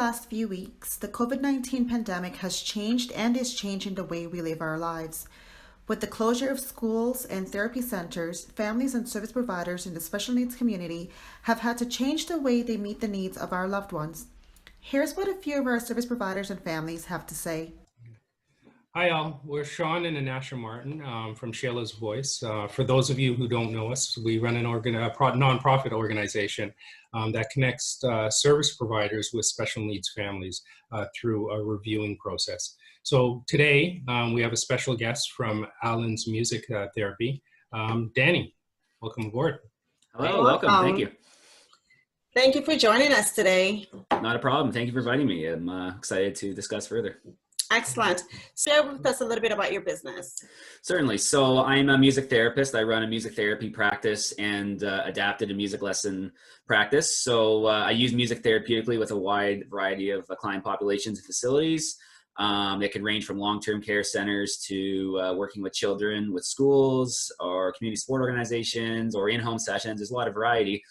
last few weeks, the COVID-19 pandemic has changed and is changing the way we live our lives. With the closure of schools and therapy centers, families and service providers in the special needs community have had to change the way they meet the needs of our loved ones. Here's what a few of our service providers and families have to say. Hi all, we're Sean and Anasha Martin from Shayla's Voice. For those of you who don't know us, we run a nonprofit organization that connects service providers with special needs families through a reviewing process. So today we have a special guest from Alan's Music Therapy, Danny. Welcome aboard. Hello, welcome. Thank you. Thank you for joining us today. Not a problem. Thank you for inviting me. I'm excited to discuss further. Excellent. Share with us a little bit about your business. Certainly. So I'm a music therapist. I run a music therapy practice and adapted a music lesson practice. So I use music therapeutically with a wide variety of client populations and facilities. It can range from long-term care centers to working with children with schools or community support organizations or in-home sessions. There's a lot of variety.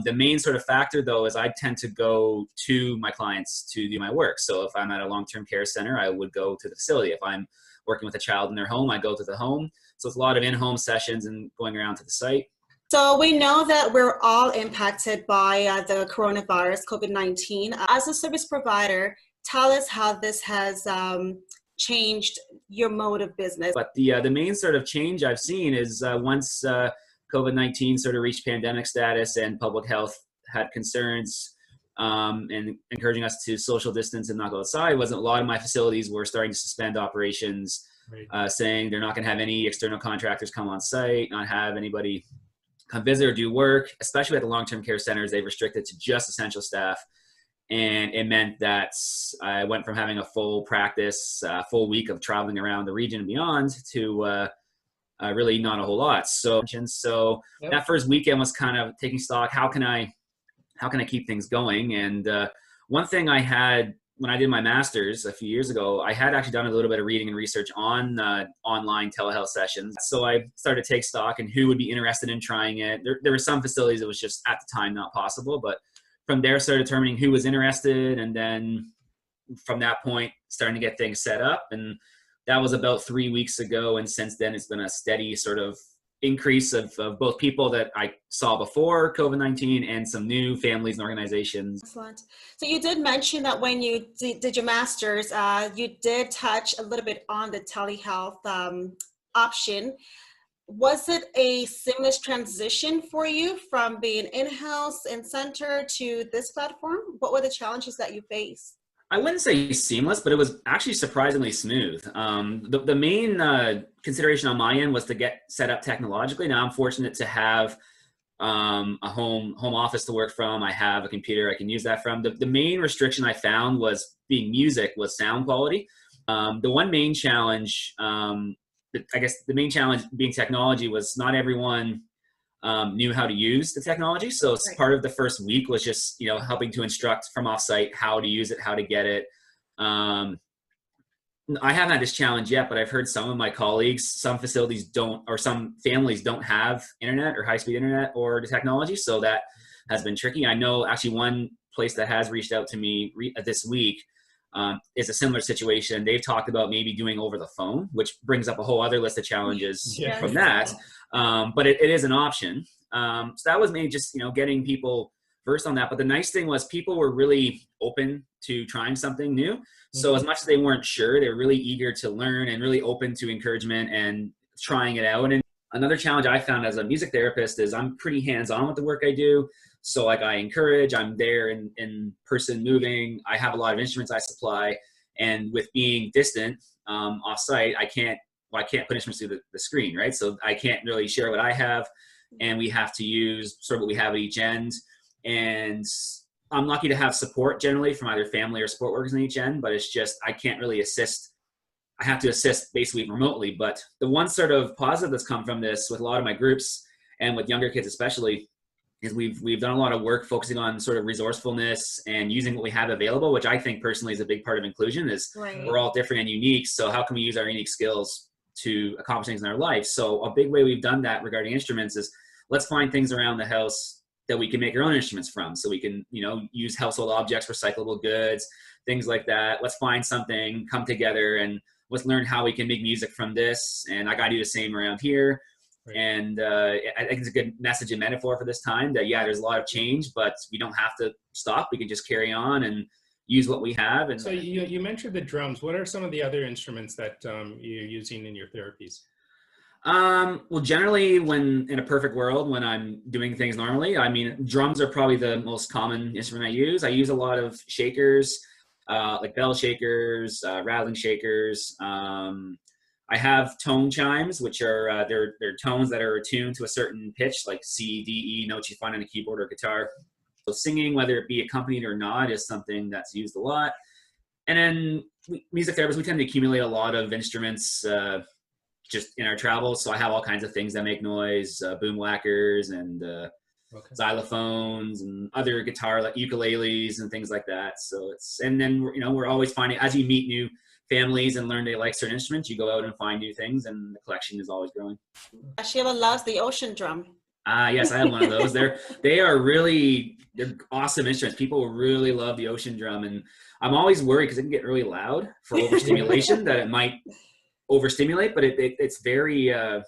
The main sort of factor, though, is I tend to go to my clients to do my work. So if I'm at a long-term care center, I would go to the facility. If I'm working with a child in their home, I go to the home. So it's a lot of in-home sessions and going around to the site. So we know that we're all impacted by the coronavirus, COVID-19. As a service provider, tell us how this has changed your mode of business. But the main sort of change I've seen is once COVID-19 sort of reached pandemic status and public health had concerns and encouraging us to social distance and not go outside, wasn't a lot of my facilities were starting to suspend operations, right. Saying they're not going to have any external contractors come on site, not have anybody come visit or do work, especially at the long-term care centers. They've restricted to just essential staff. And it meant that I went from having a full practice, full week of traveling around the region and beyond to really not a whole lot. So yep. That first weekend was kind of taking stock. How can I keep things going? And one thing I had when I did my master's a few years ago, I had actually done a little bit of reading and research on online telehealth sessions. So I started to take stock and who would be interested in trying it. There were some facilities that was just at the time not possible, but from there started determining who was interested, and then from that point starting to get things set up. And that was about 3 weeks ago. And since then, it's been a steady sort of increase of both people that I saw before COVID-19 and some new families and organizations. Excellent. So you did mention that when you did your master's, you did touch a little bit on the telehealth option. Was it a seamless transition for you from being in-house and center to this platform? What were the challenges that you faced? I wouldn't say seamless, but it was actually surprisingly smooth. The main consideration on my end was to get set up technologically. Now I'm fortunate to have a home office to work from. I have a computer I can use that from. The main restriction I found was being music was sound quality. The one main challenge, I guess the main challenge being technology, was not everyone knew how to use the technology. So right. Part of the first week was just, helping to instruct from offsite how to use it, how to get it. I haven't had this challenge yet, but I've heard some of my colleagues, some facilities don't, or some families don't have internet or high-speed internet or the technology. So that has been tricky. I know actually one place that has reached out to me this week is a similar situation. They've talked about maybe doing over the phone, which brings up a whole other list of challenges from that. But it is an option. So that was maybe just, getting people versed on that. But the nice thing was people were really open to trying something new. So as much as they weren't sure, they were really eager to learn and really open to encouragement and trying it out. And another challenge I found as a music therapist is I'm pretty hands-on with the work I do. So like I encourage, I'm there in person moving. I have a lot of instruments I supply. And with being distant off-site, I can't put instruments through the screen, right? So I can't really share what I have, and we have to use sort of what we have at each end. And I'm lucky to have support generally from either family or support workers on each end, but it's just, I can't really assist. I have to assist basically remotely. But the one sort of positive that's come from this with a lot of my groups and with younger kids especially is we've done a lot of work focusing on sort of resourcefulness and using what we have available, which I think personally is a big part of inclusion. Is right. We're all different and unique. So how can we use our unique skills to accomplish things in our life? So a big way we've done that regarding instruments is let's find things around the house that we can make our own instruments from. So we can, you know, use household objects, recyclable goods, things like that. Let's find something, come together, and let's learn how we can make music from this. And I got to do the same around here. Right. And I think it's a good message and metaphor for this time that, yeah, there's a lot of change, but we don't have to stop. We can just carry on and use what we have. And so you mentioned the drums. What are some of the other instruments that you're using in your therapies? Well, generally, when in a perfect world, when I'm doing things normally, I mean, drums are probably the most common instrument I use. I use a lot of shakers, like bell shakers, rattling shakers. I have tone chimes, which are they're tones that are attuned to a certain pitch, like C, D, E, notes you find on a keyboard or guitar. So singing, whether it be accompanied or not, is something that's used a lot. And then music therapists, we tend to accumulate a lot of instruments just in our travels. So I have all kinds of things that make noise, boom whackers and xylophones and other guitar, like ukuleles and things like that. So and then, you know, we're always finding, as you meet new families and learn they like certain instruments, you go out and find new things, and the collection is always growing. Shayla loves the ocean drum. Yes, I have one of those. They're awesome instruments. People really love the ocean drum, and I'm always worried because it can get really loud for overstimulation that it might overstimulate, but it's very I've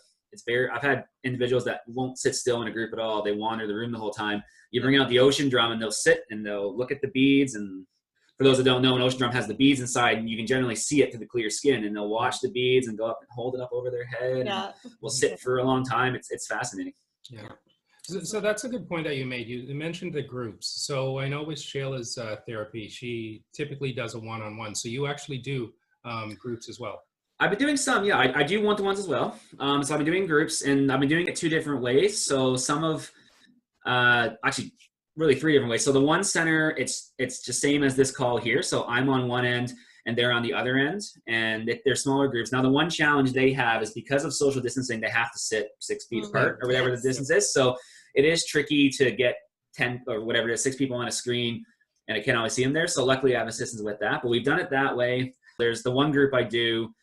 had individuals that won't sit still in a group at all. They wander the room the whole time. You bring out the ocean drum and they'll sit and they'll look at the beads, and for those that don't know, an ocean drum has the beads inside, and you can generally see it through the clear skin, and they'll watch the beads and go up and hold it up over their head. Yeah. And we'll sit for a long time. It's fascinating. Yeah. So that's a good point that you made. You mentioned the groups. So I know with Shayla's therapy, she typically does a one-on-one. So you actually do groups as well. I've been doing some, yeah. I do one-to-ones as well. So I've been doing groups, and I've been doing it 2 different ways. So some of, actually really 3 different ways. So the one center, it's just same as this call here. So I'm on one end and they're on the other end, and they're smaller groups. Now the one challenge they have is because of social distancing, they have to sit 6 feet apart or whatever the distance is. So it is tricky to get 10 or whatever it is, 6 people on a screen, and I can't always see them there. So luckily I have assistance with that, but we've done it that way. There's the one group I do.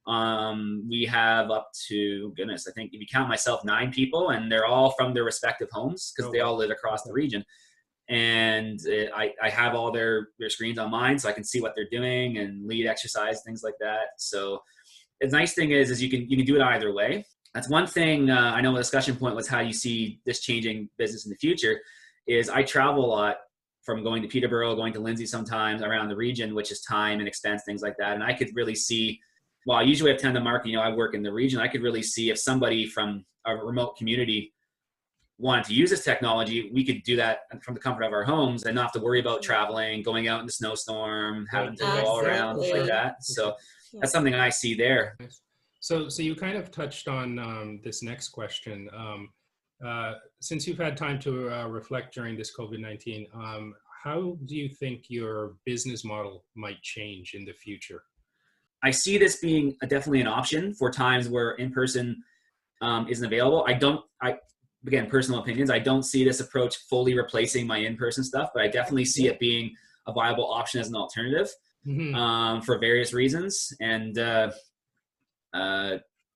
We have up to, goodness, I think if you count myself, 9 people, and they're all from their respective homes because they all live across the region. And I have all their screens on mine, so I can see what they're doing and lead exercise, things like that. So the nice thing is you can do it either way. That's one thing. I know a discussion point was how you see this changing business in the future. Is I travel a lot, from going to Peterborough, going to Lindsay sometimes around the region, which is time and expense, things like that. And I could really see, well, I usually have 10 to market, you know, I work in the region. I could really see if somebody from a remote community wanted to use this technology, we could do that from the comfort of our homes and not have to worry about traveling, going out in the snowstorm, having to go all around like that. So that's something I see there. So you kind of touched on this next question. Since you've had time to reflect during this COVID-19, how do you think your business model might change in the future? I see this being definitely an option for times where in-person isn't available. Again, personal opinions, I don't see this approach fully replacing my in-person stuff, but I definitely see it being a viable option as an alternative for various reasons. And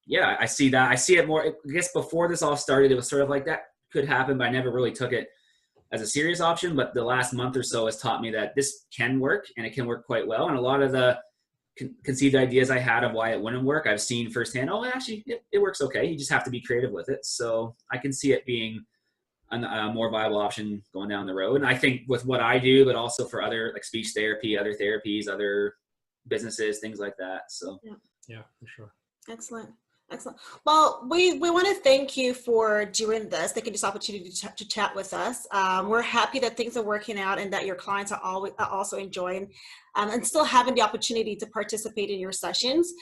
yeah, I see that. I see it more, I guess before this all started, it was sort of like that could happen, but I never really took it as a serious option. But the last month or so has taught me that this can work, and it can work quite well. And a lot of the conceived ideas I had of why it wouldn't work, I've seen firsthand, oh, actually, it works okay. You just have to be creative with it. So I can see it being a more viable option going down the road. And I think with what I do, but also for other, like speech therapy, other therapies, other businesses, things like that. So yeah, for sure. Excellent. Excellent. Well, we want to thank you for doing this, taking this opportunity to chat with us. We're happy that things are working out and that your clients are also enjoying and still having the opportunity to participate in your sessions.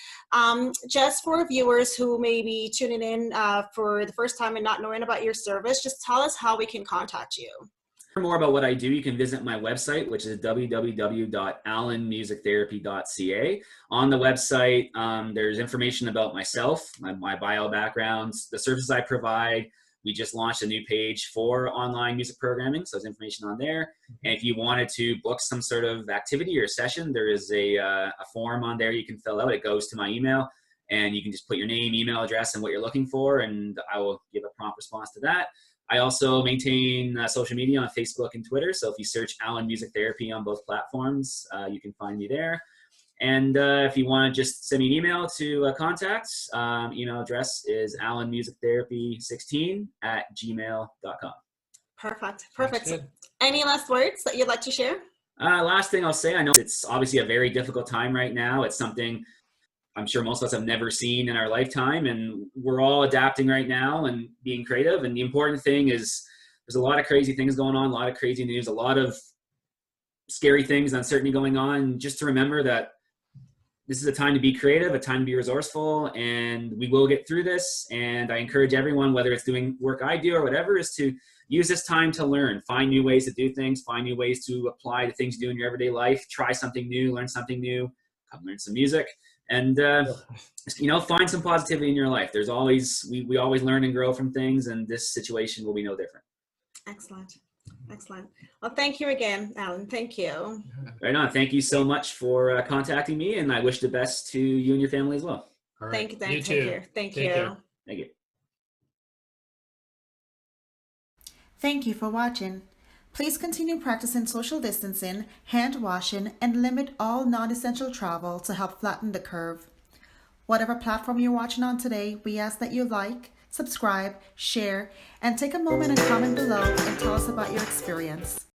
Just for viewers who may be tuning in for the first time and not knowing about your service, just tell us how we can contact you. For more about what I do, you can visit my website, which is www.allenmusictherapy.ca. On the website, there's information about myself, my bio backgrounds, the services I provide. We just launched a new page for online music programming, so there's information on there. And if you wanted to book some sort of activity or session, there is a form on there you can fill out. It goes to my email, and you can just put your name, email address, and what you're looking for, and I will give a prompt response to that. I also maintain social media on Facebook and Twitter. So if you search Alan Music Therapy on both platforms, you can find me there. And if you want to just send me an email to contact, email address is alanmusictherapy16@gmail.com. Perfect. That's Perfect. good. Any last words that you'd like to share? Last thing I'll say, I know it's obviously a very difficult time right now. It's something I'm sure most of us have never seen in our lifetime, and we're all adapting right now and being creative. And the important thing is there's a lot of crazy things going on, a lot of crazy news, a lot of scary things, uncertainty going on. Just to remember that this is a time to be creative, a time to be resourceful, and we will get through this. And I encourage everyone, whether it's doing work I do or whatever, is to use this time to learn, find new ways to do things, find new ways to apply to things you do in your everyday life, try something new, learn something new, come learn some music, and find some positivity in your life. There's always, we always learn and grow from things, and this situation will be no different. Excellent. Excellent. Well, thank you again, Alan. Thank you. Right on. Thank you so much for contacting me, and I wish the best to you and your family as well. All right. Thank you. You Thank too. you. Thank Take you. care. Thank you. Thank you for watching. Please continue practicing social distancing, hand washing, and limit all non-essential travel to help flatten the curve. Whatever platform you're watching on today, we ask that you like, subscribe, share, and take a moment and comment below and tell us about your experience.